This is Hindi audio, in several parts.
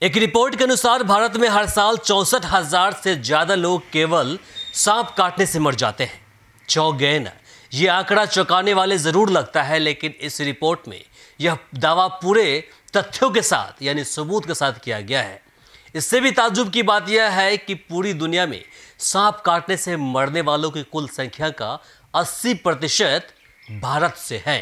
एक रिपोर्ट के अनुसार भारत में हर साल 64,000 से ज्यादा लोग केवल सांप काटने से मर जाते हैं। चौंक गए ना? ये आंकड़ा चौंकाने वाले जरूर लगता है, लेकिन इस रिपोर्ट में यह दावा पूरे तथ्यों के साथ यानी सबूत के साथ किया गया है। इससे भी ताज्जुब की बात यह है कि पूरी दुनिया में सांप काटने से मरने वालों की कुल संख्या का 80% भारत से है।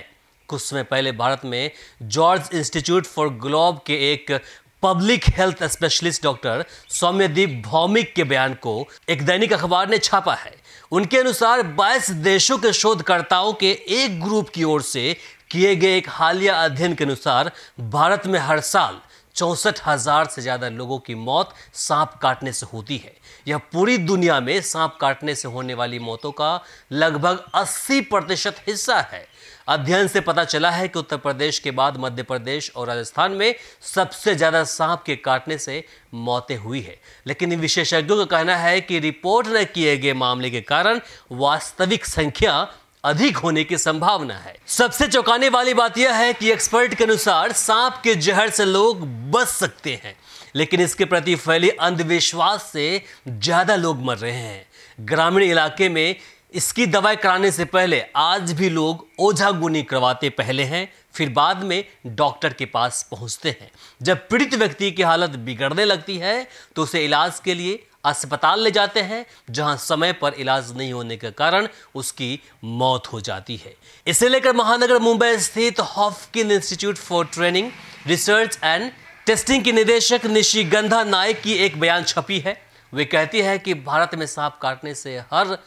कुछ समय पहले भारत में जॉर्ज इंस्टीट्यूट फॉर ग्लोब के एक public health specialist doctor Saumyadeep Bhowmik के बयान को एक दैनिक अखबार ने छापा है। उनके अनुसार 22 देशों के शोधकर्ताओं के एक ग्रुप की ओर से किए गए एक हालिया अध्ययन के अनुसार भारत में हर साल 64,000 से ज्यादा लोगों की मौत सांप काटने से होती है। यह पूरी दुनिया में सांप काटने से होने वाली मौतों का लगभग 80% हिस्सा है। अध्ययन से पता चला है कि उत्तर प्रदेश के बाद मध्य प्रदेश और राजस्थान में सबसे ज्यादा सांप के काटने से मौतें हुई है। लेकिन इन विशेषज्ञों का कहना है कि रिपोर्ट न किए गए मामले के कारण वास्तविक संख्या अधिक होने की संभावना है। सबसे चौंकाने वाली बात यह है कि एक्सपर्ट के अनुसार सांप के जहर से लोग बच सकते हैं, लेकिन इसके प्रति फैली अंधविश्वास से ज्यादा लोग मर रहे हैं। ग्रामीण इलाके में इसकी दवाई कराने से पहले आज भी लोग ओझा गुनी करवाते पहले हैं, फिर बाद में डॉक्टर के पास पहुंचते हैं। जब पीड़ित व्यक्ति की हालत बिगड़ने लगती है तो उसे इलाज के लिए अस्पताल ले जाते हैं, जहां समय पर इलाज नहीं होने के कारण उसकी मौत हो जाती है। इसे लेकर महानगर मुंबई स्थित Haffkine institute for training research and testing की निदेशक निशिगंधा नायक की एक बयान छपी है। वे कहती है कि भारत में सांप काटने से हर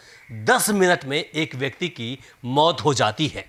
10 मिनट में एक व्यक्ति की मौत हो जाती है।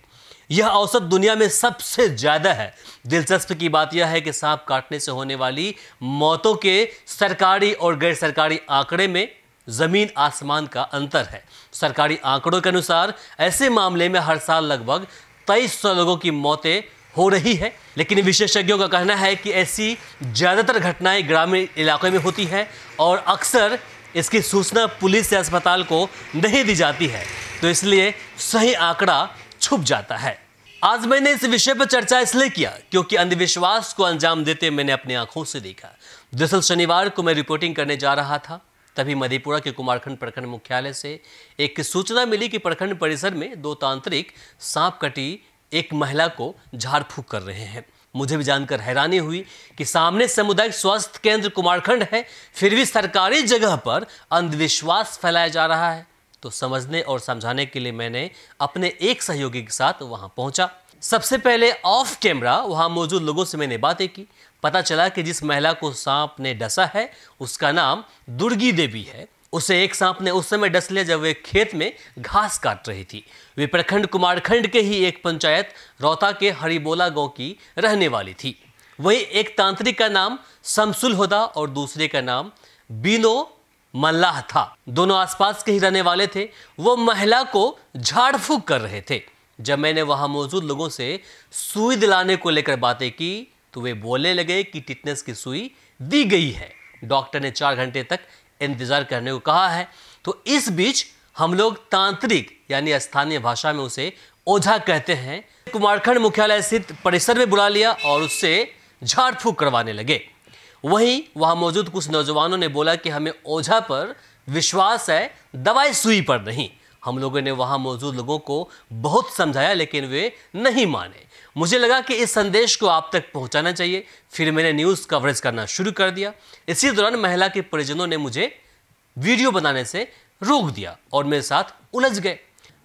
यह औसत दुनिया में सबसे ज्यादा है। दिलचस्प की बात यह है कि सांप काटने से होने वाली मौतों के सरकारी और गैर सरकारी आंकड़े में जमीन आसमान का अंतर है। सरकारी आंकड़ों के अनुसार ऐसे मामले में हर साल लगभग 2300 लोगों की मौतें हो रही है, लेकिन विशेषज्ञों का कहना है कि ऐसी ज्यादातर घटनाएं ग्रामीण इलाकों में होती है और अक्सर इसकी सूचना पुलिस या अस्पताल को नहीं दी जाती है, तो इसलिए सही आंकड़ा छुप जाता है। आज मैंने इस विषय पर चर्चा इसलिए किया क्योंकि अंधविश्वास को अंजाम देते मैंने अपनी आंखों से देखा। दरअसल शनिवार को मैं रिपोर्टिंग करने जा रहा था, तभी मधेपुरा के कुमारखंड प्रखंड मुख्यालय से एक सूचना मिली कि प्रखंड परिसर में 2 तांत्रिक सांप कटी एक महिला को झाड़ फूंक कर रहे हैं। मुझे भी जानकर हैरानी हुई कि सामने सामुदायिक स्वास्थ्य केंद्र कुमारखंड है, फिर भी सरकारी जगह पर अंधविश्वास फैलाया जा रहा है। तो समझने और समझाने के लिए मैंने अपने एक सहयोगी के साथ वहां पहुंचा। सबसे पहले ऑफ कैमरा वहां मौजूद लोगों से मैंने बातें की। पता चला कि जिस महिला को सांप ने डसा है उसका नाम दुर्गी देवी है। उसे एक सांप ने उस समय डस लिया जब वे खेत में घास काट रही थी। वे प्रखंड कुमारखंड के ही एक पंचायत रौता के हरिबोला गांव की रहने वाली थी। वहीं एक तांत्रिक का नाम शमसुल हुदा और दूसरे का नाम बीनो मल्लाह था। दोनों आसपास के ही रहने वाले थे। वो महिला को झाड़ फूंक कर रहे थे। जब मैंने वहां मौजूद लोगों से सुई दिलाने को लेकर बातें की तो वे बोलने लगे कि टिटनेस की सुई दी गई है। डॉक्टर ने 4 घंटे तक इंतजार करने को कहा है। तो इस बीच हम लोग तांत्रिक यानी स्थानीय भाषा में उसे ओझा कहते हैं, कुमारखंड मुख्यालय स्थित परिसर में बुला लिया और उससे झाड़ फूंक करवाने लगे। वहीं वहां मौजूद कुछ नौजवानों ने बोला कि हमें ओझा पर विश्वास है, दवाई सुई पर नहीं। हम लोगों ने वहां मौजूद लोगों को बहुत समझाया, लेकिन वे नहीं माने। मुझे लगा कि इस संदेश को आप तक पहुंचाना चाहिए, फिर मैंने न्यूज़ कवरेज करना शुरू कर दिया। इसी दौरान महिला के परिजनों ने मुझे वीडियो बनाने से रोक दिया और मेरे साथ उलझ गए।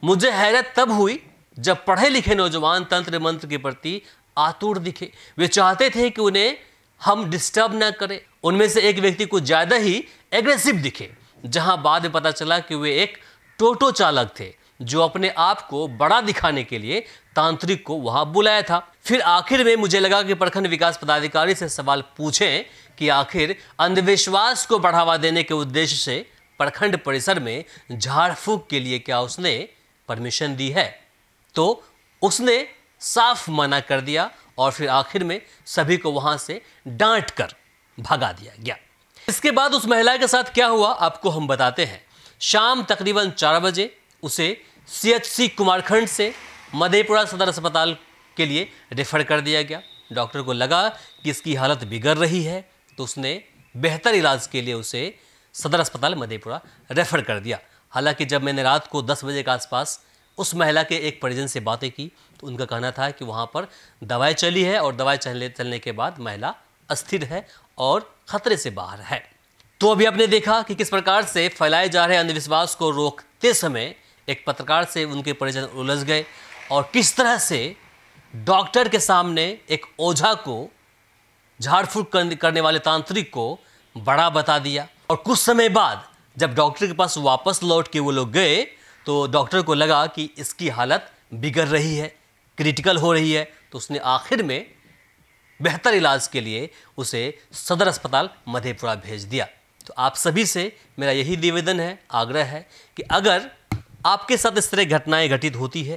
मुझे हैरत तब हुई जब पढ़े लिखे नौजवान तंत्र मंत्र के प्रति आतुर दिखे। वे चाहते थे कि उन्हें हम डिस्टर्ब न करें। उनमें से एक व्यक्ति कुछ ज्यादा ही एग्रेसिव दिखे, जहां बाद में पता चला कि वे एक टोटो चालक थे जो अपने आप को बड़ा दिखाने के लिए तांत्रिक को वहां बुलाया था। फिर आखिर में मुझे लगा कि प्रखंड विकास पदाधिकारी से सवाल पूछें कि आखिर अंधविश्वास को बढ़ावा देने के उद्देश्य से प्रखंड परिसर में झाड़ फूंक के लिए क्या उसने परमिशन दी है। तो उसने साफ मना कर दिया और फिर आखिर में सभी को वहां से डांट कर भगा दिया गया। इसके बाद उस महिला के साथ क्या हुआ आपको हम बताते हैं। शाम तकरीबन 4 बजे उसे CHC कुमारखंड से मधेपुरा सदर अस्पताल के लिए रेफर कर दिया गया। डॉक्टर को लगा कि इसकी हालत बिगड़ रही है, तो उसने बेहतर इलाज के लिए उसे सदर अस्पताल मधेपुरा रेफर कर दिया। हालांकि जब मैंने रात को 10 बजे के आसपास उस महिला के एक परिजन से बातें की तो उनका कहना था कि वहाँ पर दवाई चली है और दवाई चलने के बाद महिला अस्थिर है और खतरे से बाहर है। तो अभी आपने देखा कि किस प्रकार से फैलाए जा रहे अंधविश्वास को रोकते समय एक पत्रकार से उनके परिजन उलझ गए और किस तरह से डॉक्टर के सामने एक ओझा को, झाड़ फूक करने वाले तांत्रिक को बड़ा बता दिया। और कुछ समय बाद जब डॉक्टर के पास वापस लौट के वो लोग गए तो डॉक्टर को लगा कि इसकी हालत बिगड़ रही है, क्रिटिकल हो रही है, तो उसने आखिर में बेहतर इलाज के लिए उसे सदर अस्पताल मधेपुरा भेज दिया। तो आप सभी से मेरा यही निवेदन है, आग्रह है कि अगर आपके साथ इस तरह घटनाएं घटित होती है,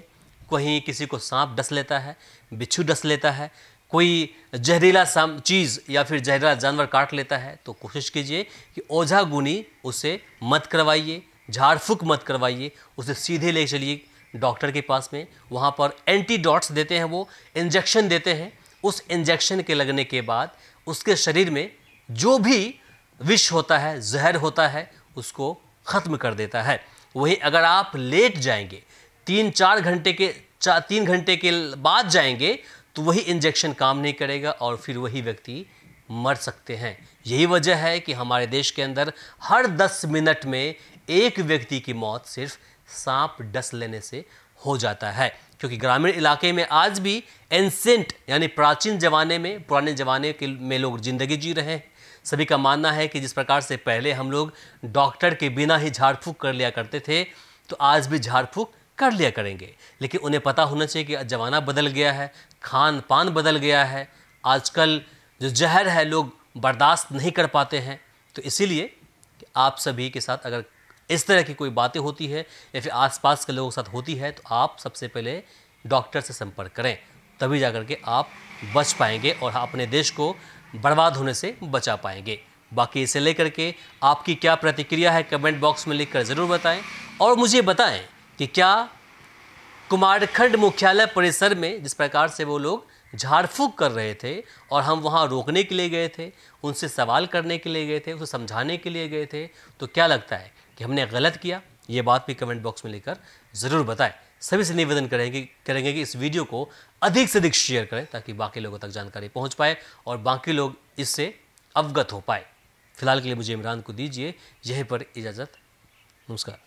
कहीं किसी को सांप डस लेता है, बिच्छू डस लेता है, कोई जहरीला चीज़ या फिर जहरीला जानवर काट लेता है, तो कोशिश कीजिए कि ओझा गुनी उसे मत करवाइए, झाड़ फूक मत करवाइए, उसे सीधे ले चलिए डॉक्टर के पास में। वहाँ पर एंटीडॉट्स देते हैं, वो इंजेक्शन देते हैं। उस इंजेक्शन के लगने के बाद उसके शरीर में जो भी विष होता है, जहर होता है, उसको ख़त्म कर देता है। वहीं अगर आप लेट जाएंगे, 3 घंटे के बाद जाएंगे, तो वही इंजेक्शन काम नहीं करेगा और फिर वही व्यक्ति मर सकते हैं। यही वजह है कि हमारे देश के अंदर हर 10 मिनट में एक व्यक्ति की मौत सिर्फ सांप डस लेने से हो जाता है। क्योंकि ग्रामीण इलाके में आज भी एंसेंट यानी प्राचीन ज़माने में, पुराने ज़माने में लोग ज़िंदगी जी रहे हैं। सभी का मानना है कि जिस प्रकार से पहले हम लोग डॉक्टर के बिना ही झाड़ फूक कर लिया करते थे, तो आज भी झाड़ फूक कर लिया करेंगे। लेकिन उन्हें पता होना चाहिए कि ज़माना बदल गया है, खान पान बदल गया है, आजकल जो जहर है लोग बर्दाश्त नहीं कर पाते हैं। तो इसीलिए आप सभी के साथ अगर इस तरह की कोई बातें होती है या फिर आसपास के लोगों के साथ होती है, तो आप सबसे पहले डॉक्टर से संपर्क करें, तभी जाकर के आप बच पाएंगे और अपने देश को बर्बाद होने से बचा पाएंगे। बाकी इसे लेकर के आपकी क्या प्रतिक्रिया है कमेंट बॉक्स में लिखकर ज़रूर बताएं और मुझे बताएं कि क्या कुमारखंड मुख्यालय परिसर में जिस प्रकार से वो लोग झाड़ फूक कर रहे थे और हम वहाँ रोकने के लिए गए थे, उनसे सवाल करने के लिए गए थे, उसे समझाने के लिए गए थे, तो क्या लगता है कि हमने गलत किया? ये बात भी कमेंट बॉक्स में लिखकर ज़रूर बताएं। सभी से निवेदन करेंगे कि इस वीडियो को अधिक से अधिक शेयर करें ताकि बाकी लोगों तक जानकारी पहुंच पाए और बाकी लोग इससे अवगत हो पाए। फिलहाल के लिए मुझे इमरान को दीजिए यहीं पर इजाज़त। नमस्कार।